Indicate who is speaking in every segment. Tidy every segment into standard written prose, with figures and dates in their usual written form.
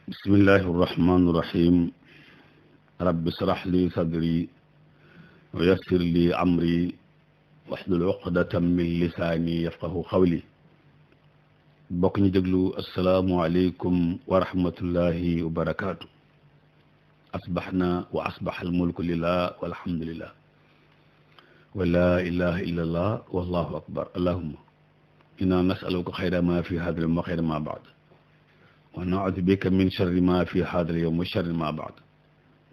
Speaker 1: bismillahi irrahmani irrahim rabbi srah li sadri wa yassir li amri wahlul uqdatan min lisaani yafqahu qawli. bokk ñu déglu asalaamualeykum wa rahmatullahi wa barakaatu. asbaxna wa asbaxa almulku lillah walhamdulillah wa la ilaha illa allah wallahu akbar. allahumma inna nasaluka xayra ma fi hada al-yawm wa xayra ma baad, wa naudu bika min sharri ma fi hada al-yawm wa sharri ma baad,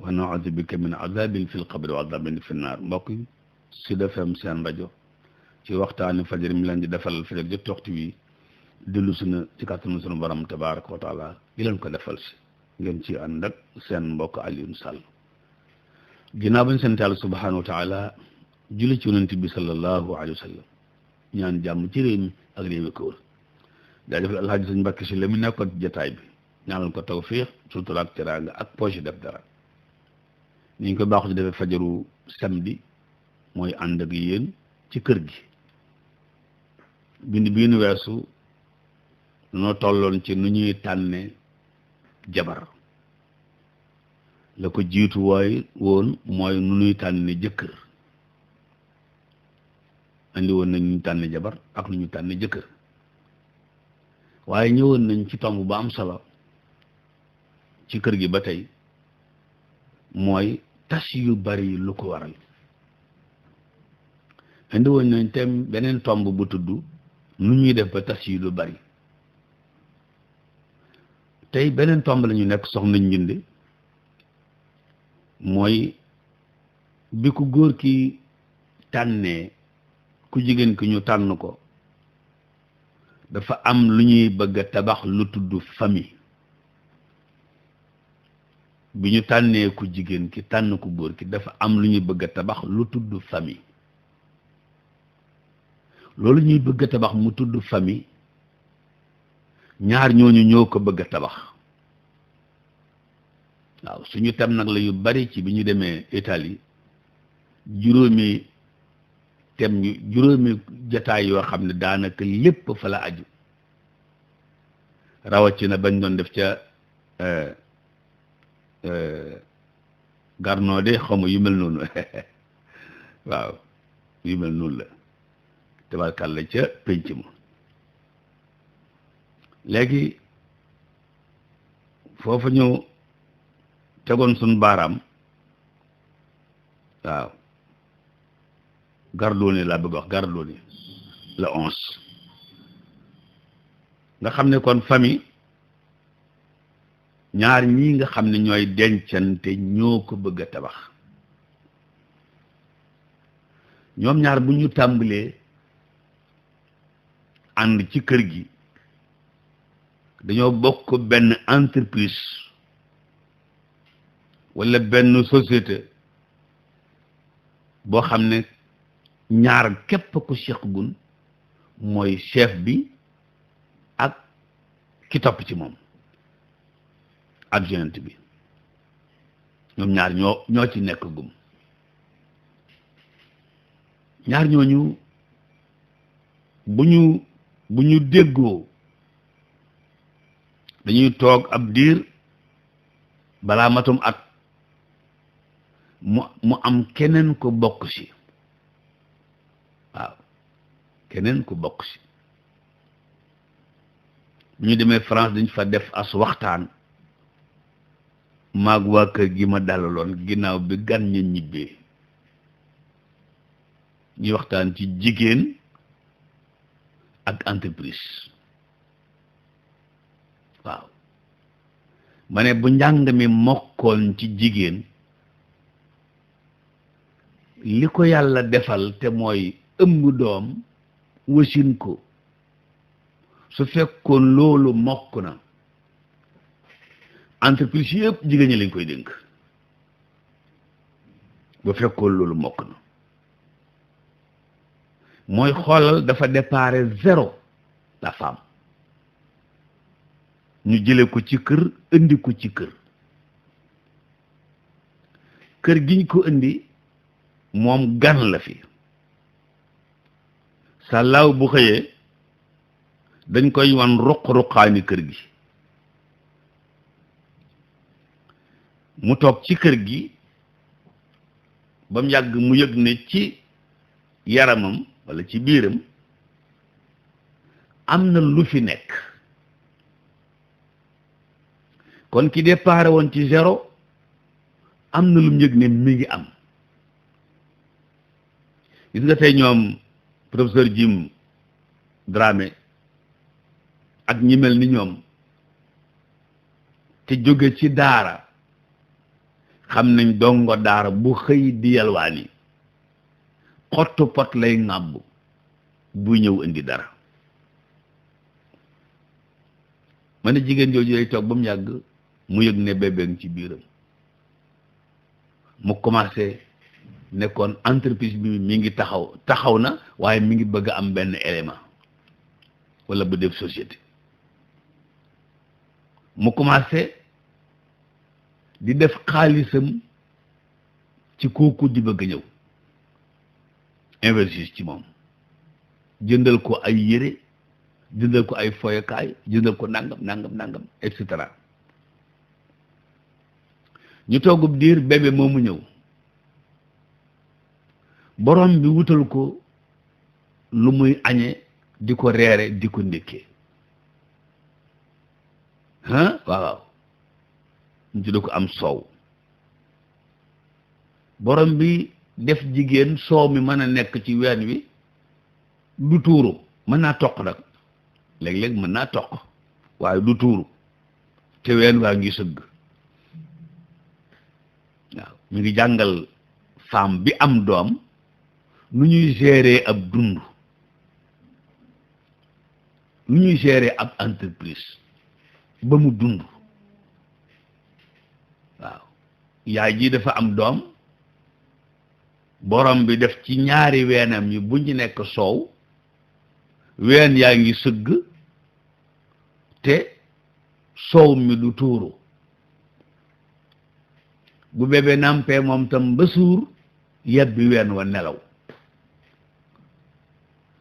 Speaker 1: wa naudu bika min adabin fi l-qabri wa adabin fi n-naar. mbokk yi Sud FM seen rajo ci waxtaani fajar mi leen di defal fajar jot waxtu wi dellu si na ci kàttanu sunu borom tabaraka wa taala di leen ko defal si ngeen ci ànd ak seen mbokk Alioune Sall. ginnaaw bañ sant Yàlla subhanahu wa taala julli ci yonent bi sallallahu alayhi wa sallam, ñaan jàmm ci réew mi ak réew yi ko wër. daa defal alxaaji sëñ Mbàkke si la mu nekkoon ci jataay bi, ñaanal ko tawfiix sutura ak teraanga ak poche def dara. ni ñu ko baaxu ci defee fajaru samedi mooy ànd ak yéen ci kër gi. bind bii nu weesu noo tolloon ci nu ñuy tànne jabar. la ko jiitu woon mooy nu ñuy tànne jëkkër. andi woon nañ ñu tànne jabar ak nu ñu tànne jëkkër. waaye ñëwoon nañ ci tomb ba am solo ci kër gi ba tey, mooy tas yu bari lu ko waral. indi woon nañ tem beneen tomb bu tudd nu ñuy def ba tas yi lu bari. tey beneen tomb la ñu nekk soxna njinde, mooy bi ku góor ki tànnee ku jigéen ki ñu tànn ko, dafa am lu ñuy bëgg a tabax lu tudd famille. bi ñu tànnee ku jigéen ki tànn ku góor ki dafa am lu ñuy bëgg a tabax lu tudd famille. loolu ñuy bëgg a tabax mu tudd famille, ñaar ñooñu ñoo ko bëgg a tabax. waaw suñu tem nag la yu bari ci bi ñu demee Italie, juróomi jataay yoo xam ne daanaka lépp fa la aju, rawatina bañ doon def ca Garno de xawma yu mel noonu waaw yu mel noonu la tabarkàlla ca pénc ma. léegi foofa ñu tegoon suñ baaraam, waaw Gardone laa bëgg wax, Gardone la 11. nga xam ne kon famille, ñaar ñii nga xam ne ñooy dencante ñoo ko bëgg a tabax. ñoom ñaar bu ñu tàmbalee ànd ci kër gi, dañoo bokk benn entreprise walla benn société boo xam ne ñaar képp ko seq gun, mooy chef bi ak ki topp ci moom, adjoint bi. ñoom ñaar ñoo ci nekk gum. ñaar ñooñu bu ñu déggoo, dañuy toog ab diir balaa matum at mu am keneen ko bokk ci. waaw keneen ku bokk ci. bu ñu demee France dañ fa def as waxtaan maag waa kër gi ma dalaloon ginnaaw bi gan ña ñibbee. ñuy waxtaan ci jigéen ak entreprise. waaw ma ne bu njàng mi mokkoon ci jigéen, li ko yàlla defal te mooy ëmb doom wasin ko, su fekkoon loolu mokk na, entreprise yëpp jigéen ñi lañ koy dénk. bu fekkoon loolu mokk na, mooy xoolal dafa déparé zéro la femme. ñu jële ko ci kër indi ko ci kër. kër gi ñu ko indi moom gan la fi. sàllaaw bu xëyee dañ koy wan ruq-ruqaani kër gi, mu toog ci kër gi ba mu yàgg mu yëg ne ci yaramam walla ci biiram am na lu fi nekk. kon ki départ woon ci zéro am na lu mu yëg ne mi ngi am. gis nga tey ñoom professeur Jim Dramé ak ñi mel ni ñoom te jóge ci daara xam nañ dongo daara bu xëy di yalwaani xottu pot lay ŋàbb buy ñëw indi dara. ma ne jigéen jooju lay toog ba mu yàgg mu yëg ne bébé ngi ci biiram mu commencé nekkoon entreprise bi mi ngi taxaw na waaye mi ngi bëgg am benn élément walla bu def société. mu commencé di def xaalisam ci kooku di bëgg ñëw investir ci moom, jëndal ko ay yére, jëndal ko ay foyakaay, jëndal ko nangam et cetera. ñu toogub diir bébé moomu ñëw, borom bi wutal ko lu muy añe, di ko reere, di ko ndékkee. waaw ñu tudde ko am soow. borom bi def jigéen soow mi mën a nekk ci ween wi du tuuru, mën naa toq nag léeg-léeg mën naa toq waaye du tuuru, te ween waa ngi sëgg. waaw ñu ngi jàngal femme bi am doom nu ñuy gérer ab dund, nu ñuy gérer ab entreprise ba mu dund. waaw yaay ji dafa am doom, borom bi def ci ñaari weenam yi bu ñu nekk soow, ween yaa ngi sëgg te soow mi du tuuru. bu bébé nampee moom tam ba suur, yebbi ween wa nelaw.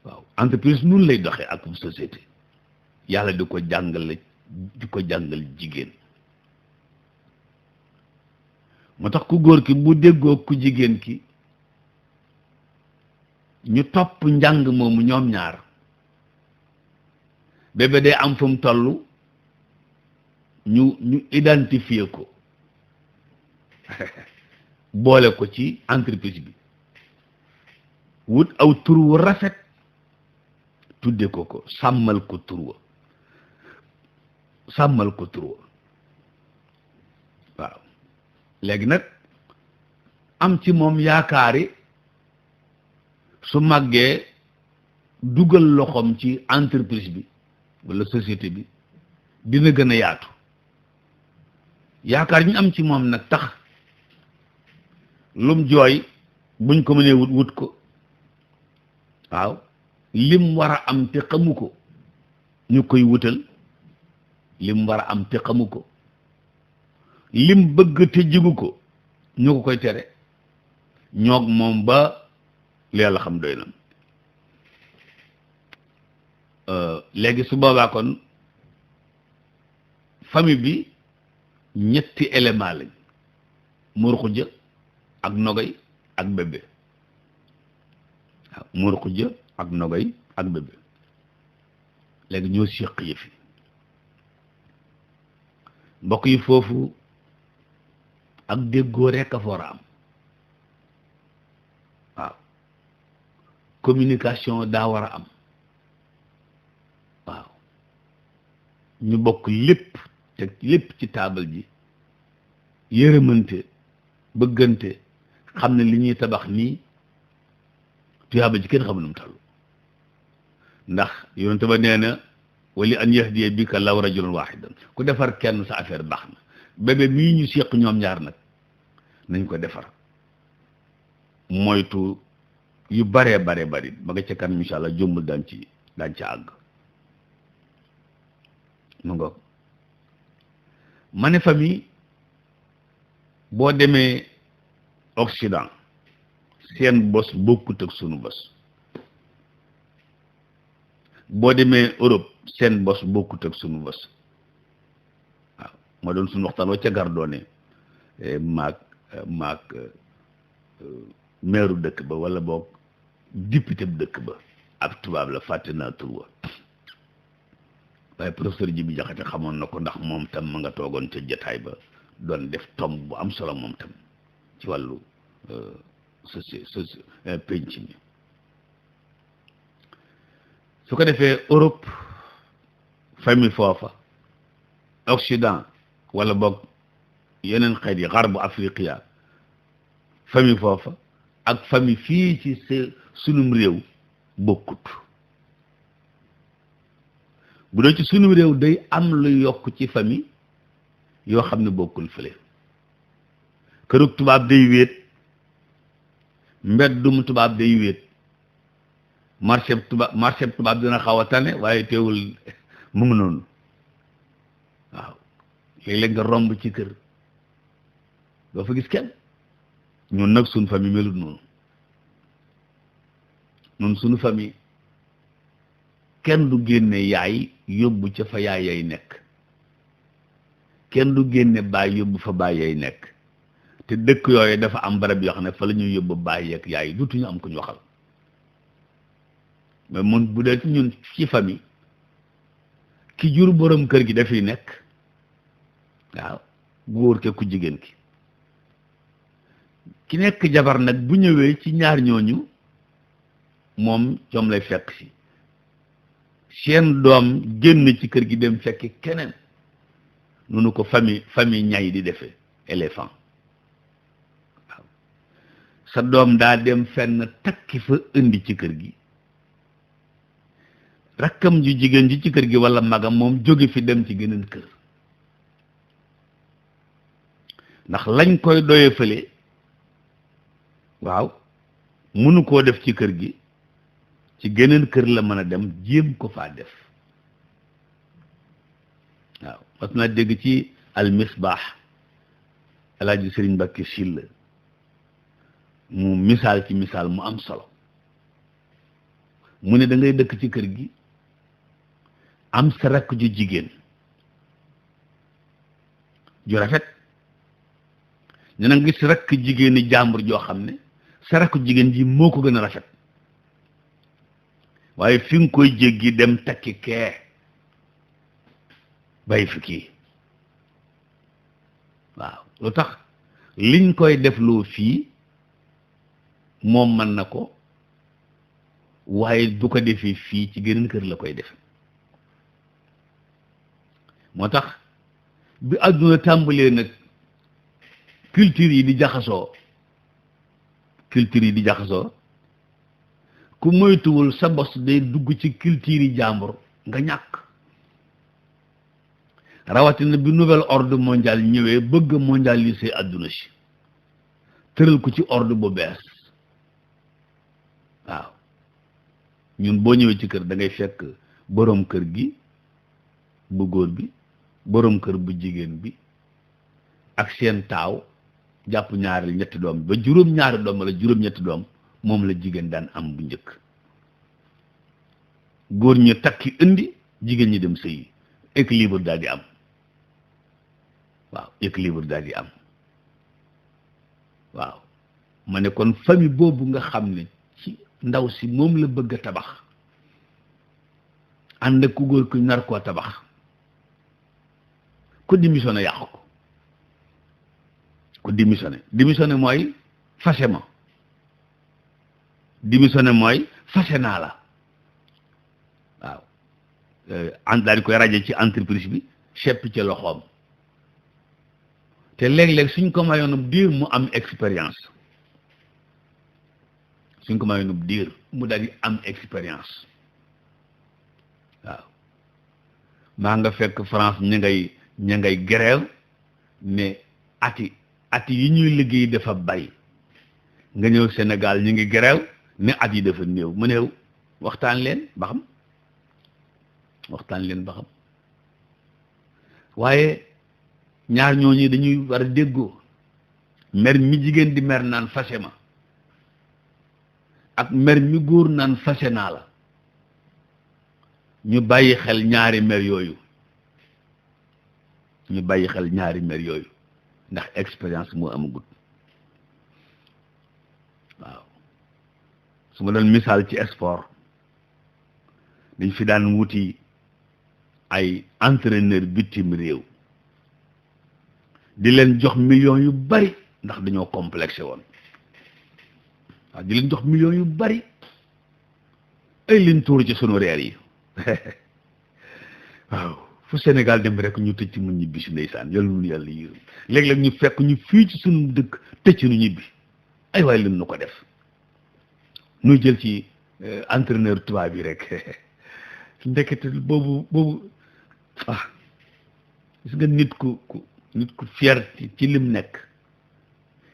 Speaker 1: waaw entreprise nun lay doxee ak société. yàlla di ko jàngal jigéen. moo tax ku góor ki bu déggoo ku jigéen ki, ñu topp njàng moomu ñoom ñaar, bébé day am fu mu toll, ñu identifier ko boole ko ci entreprise bi, wut aw tur wu rafet tudde ko sàmmal ko tur wa waaw. léegi nag am ci moom yaakaari su màggee dugal loxoom ci entreprise bi walla société bi dina gën a yaatu. yaakaar ñu am ci moom nag tax lum jooy buñ ko mënee wut ko. waaw lim war a am te xamu ko ñu koy wutal, lim war a am te xamu ko, lim bëgg te jigu ko ñu ko koy tere, ñoog moom ba li yàlla xam doy na. léegi su boobaa kon famille bi ñetti élément lañ: Mor Xuja ak Nogay ak bébé. waaw Mor Xuja ak Nogay ak bébé léegi ñoo séq yëfi. mbokk yi foofu ak déggoo rekk a fa war a am. waaw communication daa war a am. waaw ñu bokk lépp teg lépp ci taabal ji, yërëmante, bëggante, xam ne li ñuy tabax nii tuyaaba ji kenn xam nu mu toll. ndax yonent ba nee na wali an yahdiya bika law rajulan wahidan, ku defar kenn sa affaire baax na. bébé mii ñu séq ñoom ñaar nag nañ ko defar, moytu yu baree bari ba nga ca kanam insha Allah jombul daan ci àgg. mu ngoog ma ne famille boo demee Occident seen bos bokkut ak sunu bos, boo demee Europe seen bos bokkut ak sunu bos. waaw moo doon suñu waxtaan wa ca Gardone, maag maag meeru dëkk ba wala boog député bu dëkk ba ab tubaab la fàtte naa tur wa waaye professeur Djibi Jaxate xamoon na ko ndax moom tam ma nga toogoon ca jataay ba doon def tomb bu am solo moom tam ci wàllu penc mi su ko defee Europe famille foofa Occident wala boog yeneen xeet yi xarbu Afriqiya famille foofa ak famille fii ci sunum réew bokkut bu dee ci sunum réew day am lu yokk ci famille yoo xam ne bokkul fële kërug tubaab day wéet mbeddum tubaab day wéet marché tubaab dina xaw a tane waaye teewul mu ngi noonu waaw léeg-léeg nga romb ci kër doo fa gis kenn ñun nag suñ famille melut noonu ñun suñu famille kenn du génne yaay yóbbu ca fa yaay yay nekk kenn du génne baay yóbbu fa baay yay nekk te dëkk yooyu dafa am barab yoo xam ne fa la ñuy yóbbu baay ak yaay dutuñu am ku ñu waxal mais mun bu dee ñun ci famille ki jur borom kër gi dafiy nekk waaw góor ke ku jigéen ki nekk jabar nag bu ñëwee ci ñaar ñooñu moom coom lay fekk si seen doom génn ci kër gi dem fekki keneen nunu ko famille ñay di defee éléphant waaw sa doom daa dem fenn takki fa indi ci kër gi rakkam ju jigéen ji ci kër gi walla magam moom jóge fi dem ci geneen kër ndax lañ koy doye fële waaw mënu koo def ci kër gi ci geneen kër la mën a dem jéem ko faa def waaw mas naa dégg ci al misbaax alaaji sëriñ Mbàkke Sylla mu misaal ci misaal mu am solo mu ne da ngay dëkk ci kër gi am sa rakk ju jigéen ju rafet ñu na gis rakk jigéeni jàmbur joo xam ne sa rakk jigéen ji moo ko gën a rafet waaye fi nga koy jéggi dem takki kee bay fi kii waaw lu tax liñ koy def loo fii moom mën na ko waaye du ko defee fii ci geneen kër la koy defe moo tax bi àdduna tàmbalee nag culture yi di jaxasoo ku moytuwul sa bos day dugg ci culture yi jàmbur nga ñàkk rawatina bi nouvel ordre mondial ñëwee bëgg a mondialiser àdduna si tëral ko ci ordre bu bees waaw ñun boo ñëwee ci kër da ngay fekk boroom kër gi bu góor bi boroom kër bu jigéen bi ak seen taaw jàpp ñaari ñetti doom ba juróom-ñaari doom wala juróom-ñetti doom moom la jigéen daan am bu njëkk góor ñu takki indi jigéen ñi dem sëyi équilibre daal di am waaw équilibre daal di am waaw ma ne kon famille boobu nga xam ne ci ndaw si moom la bëgg a tabax ànd ak ku góor ku nar koo tabax ku démissionné yàqu ko ku démissionné mooy fase ma démissionné mooy fase naa la waaw daal di koy raje ci entreprise bi sepp ci loxoom te léeg-léeg suñ ko mayoonub diir mu am expérience mu daal di am expérience waaw maa nga fekk France ña ngay grève ne ati yi ñuy liggéey dafa bari nga ñëw Sénégal ñu ngi grève ne at yi dafa néew mu néew waxtaan leen ba xam waaye ñaar ñooñu dañuy war a déggoo mer mi jigéen di mer naan fase ma ak mer mi góor naan fase naa la ñu bàyyi xel ñaari mer yooyu ndax expérience moo amagut. waaw su ma doon misaal ci sport dañ fi daan wuti ay entraîneur bitim réew di leen jox millions yu bari ndax dañoo complexé woon waaw di leen jox millions yu bari ay liñ tuur ci sunu reer yi waaw fu Sénégal dem rek ñu tëj ci mu ñibbi si ndeysaan yàlla nu yàlla yërëm léeg-léeg ñu fekk ñu fii ci sunu dëkk tëj ci nu ñibbi ay waay leen nu ko def nuy jël ci entraîneur tubaab yi rek ndekete boobu gis nga nit ku fier ci lim nekk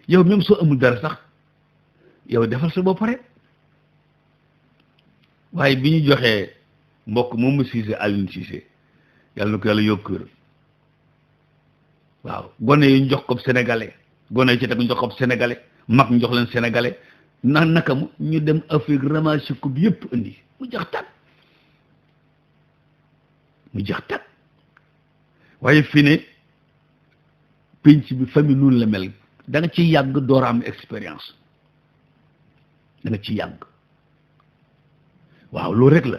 Speaker 1: yow même soo amul dara sax yow defal sa bopp rek waaye bi ñu joxee mbokk moomu Cissé Aliou Cissé yàlla na ko yàlla yokk wér waaw gone yi ñu jox ko sénégalais gone yi ci teg ñu jox ko sénégalais mag ñu jox leen sénégalais naka mu ñu dem Afrique ramasser coupe bi yëpp indi mu jax tàkk waaye fii ne penc bi famille noonu la mel da nga ci yàgg door am expérience da nga ci yàgg waaw loolu rek la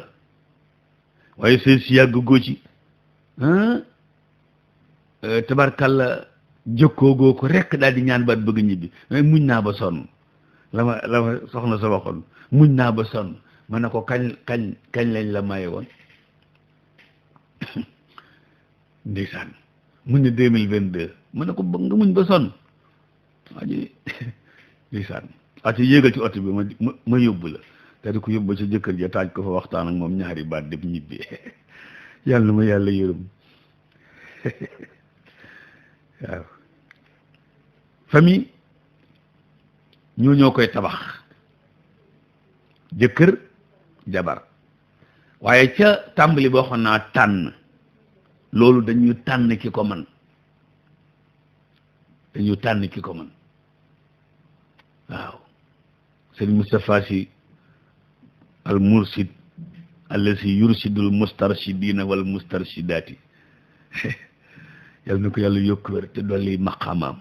Speaker 1: waaye seen si yàgg goo ci tabarkalla jëkkoo goo ko rek daal di ñaan baat bëgg ñibbi mais muñ naa ba sonn la ma soxna sa waxoon muñ naa ba sonn ma ne ko kañ lañ la maye woon ndeysaan muñ ne 2022 ma ne ko bëgg nga muñ ba sonn waa ji ndeysaan ci yéegal ci oto bi ma yóbbu la te di ko yóbbu ci jëkkër ja taaj ko fa waxtaan ak moom ñaari baat dem ñibbi yàlla na ma yàlla yërëm waaw famille ñoo koy tabax jëkkër jabar waaye ca tàmbali boo xam naa tànn loolu dañuy tànn ki ko man waaw sëriñ Moustapha Sy al mursid allazi yursidul mustarshidina wal mustarshidaati yàlla na ko yàlla yokk wér te dolli maqaamaam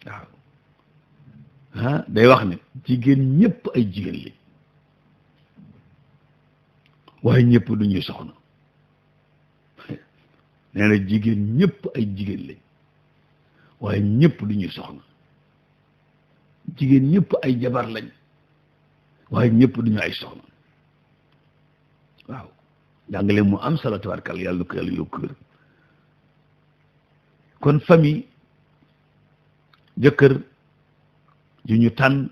Speaker 1: waaw day wax ne jigéen ñëpp ay jigéen lañ waaye ñëpp du ñuy soxna nee na jigéen ñëpp ay jigéen lañ waaye ñëpp du ñuy soxna jigéen ñëpp ay jabar lañ waaye ñëpp du ñu ay soxna waaw jàngale mu am solo tabarkal yàlla na ko yàlla yokk wér kon famille jëkkër ju ñu tànn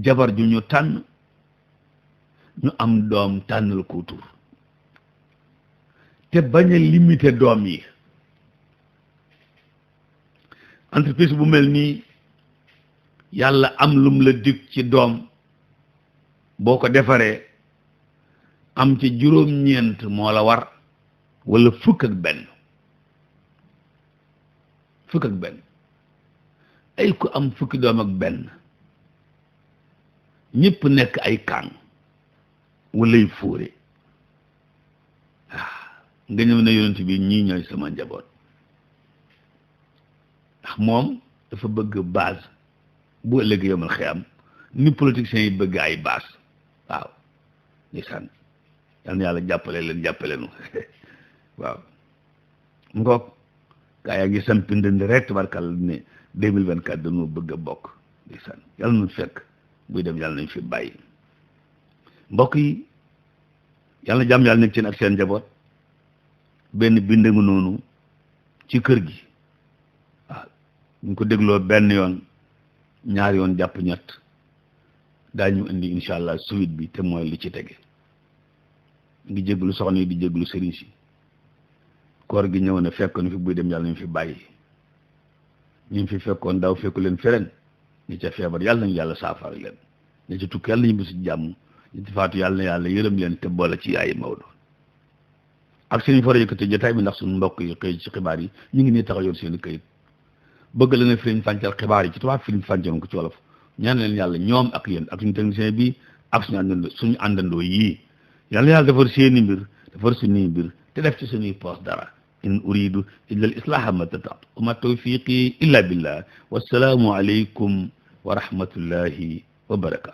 Speaker 1: jabar ju ñu tànn ñu am doom tànnal ko tur te bañ a limité doom yi entreprise bu mel nii yàlla am lum la dig ci doom boo ko defaree am ci juróom-ñeent moo la war wala fukk ak benn ay ku am fukki doom ak benn ñëpp nekk ay kàng walay fóore nga ñëw ne yonent bi ñii ñooy sama njaboot ndax moom dafa bëgg base bu ëllëg yomal xiyam ni politiciens yi bëgg ay base waaw ndeysaan yal na yàlla jàppale nu waaw ngoog gaa yaa ngi sampi ndënd rek tabarkal ne 2024 dañoo bëgg a bokk ndeysaan yàlla nu fekk buy dem yàlla nañ fi bàyyi mbokk yi yàlla na jàmm yàlla nekk seen ak seen njaboot benn bind nga noonu ci kër gi waaw ñu ko dégloo benn yoon ñaari yoon jàpp ñett daañu indi incha allah suite bi te mooy li ci tege ngi jéglu soxna yi di jéglu sëriñ si koor gi ñëw na fekk nu fi buy dem yàlla nañu fi bàyyi ñu fi fekkoon daaw fekku leen feneen ñi ca feebar yàlla nañu yàlla saafara leen ñi ci tukki yàlla nañu bési jàmm ñi ci faatu yàlla na yàlla yërëm leen te boole ci yaayi Maodo ak seen fara yëkkate jotaay bi ndax suñu mbokk yi xëy ci xibaar yi ñu ngi nii taxaw yor seen këyit bëgg la ne firiñ fàncal xibaar yi ci tubaab firiñ fàncal ko ci wolof ñaan leen yàlla ñoom ak yéen ak suñu technicien bi ak suñu àndandoo yii yàlla defar seeni mbir defar suñuy mbir te def ci suñuy poos dara in uridu illa al islaha ma tataatu wa ma tawfiqi illa billah wassalaamu alaykum wa rahmatullahi wa barakatu